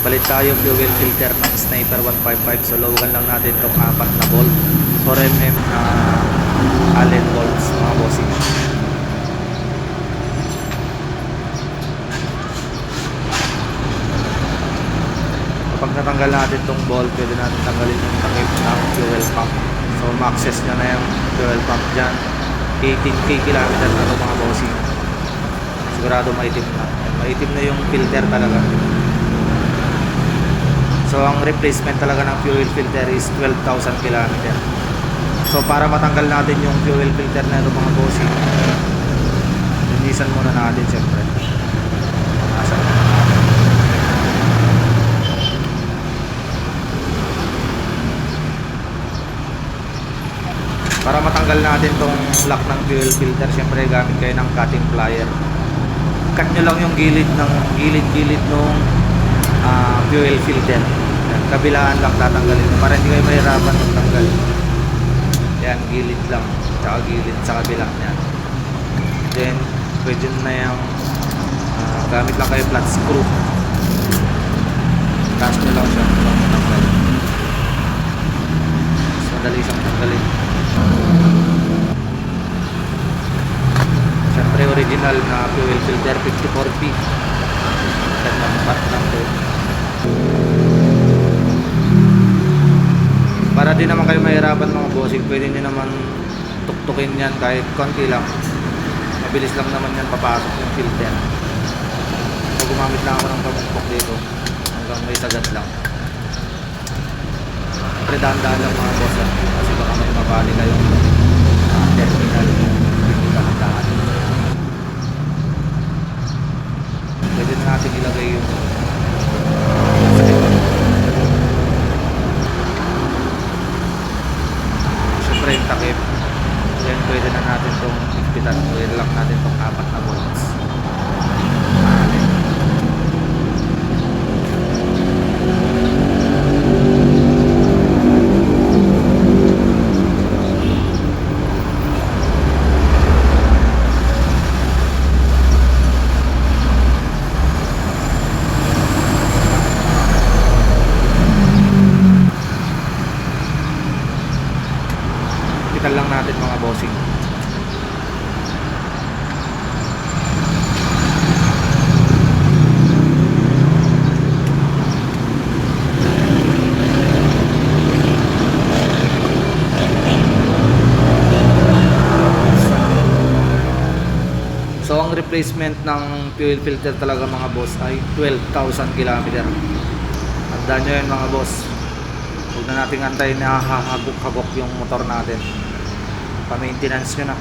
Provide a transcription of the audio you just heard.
Palit tayo fuel filter ng Sniper 155. So logan lang natin itong 4 na bolt, 4mm na Allen bolts mga bossing. Kapag natanggal natin itong bolt, pwede natin tanggalin yung takip ng fuel pump. So ma-access nyo na yung fuel pump dyan. 18k kilometer na ito mga bossing. Sigurado maitim na. Maitim na yung filter talaga. So ang replacement talaga ng fuel filter is 12,000 kilometer. So para matanggal natin yung fuel filter na ito mga bossing, linisan muna natin syempre. Para matanggal natin tong lock ng fuel filter, syempre gamit kayo ng cutting plier. Cut nyo lang yung gilid nung fuel filter. Yan, kabilaan lang tatanggalin para hindi kayo mahirapan magtanggal. Yan, gilid lang, tsaka gilid sa kabila yan. Then pwede na yung gamit lang kayo flat screw. Taas nyo lang siya tanggal. Mas madali siyang tanggalin. Siyempre original na fuel filter 54P. Gandang part lang po. Para din naman kayo mahirapan mga bossing, pwede nyo naman tuktukin yan kahit konti lang. Mabilis lang naman yan papasok yung filter. So gumamit lang ako ng pamukpok dito hanggang may sagat lang. Siyempre dahan-dahan lang mga boss kasi baka may mabali kayong terminal. Hindi dahan-dahan. Pwede na natin ilagay yung siyempre yung takip. Then pwede na natin itong higpitan. Pwede lang natin itong 4 na bolts. Higpitan lang natin mga bossing. So ang replacement ng fuel filter talaga mga boss ay 12,000 kilometer. Tandaan nyo yun mga boss. Huwag na natin antayin na hahagok-hagok yung motor natin. Pa-maintenance nyo na.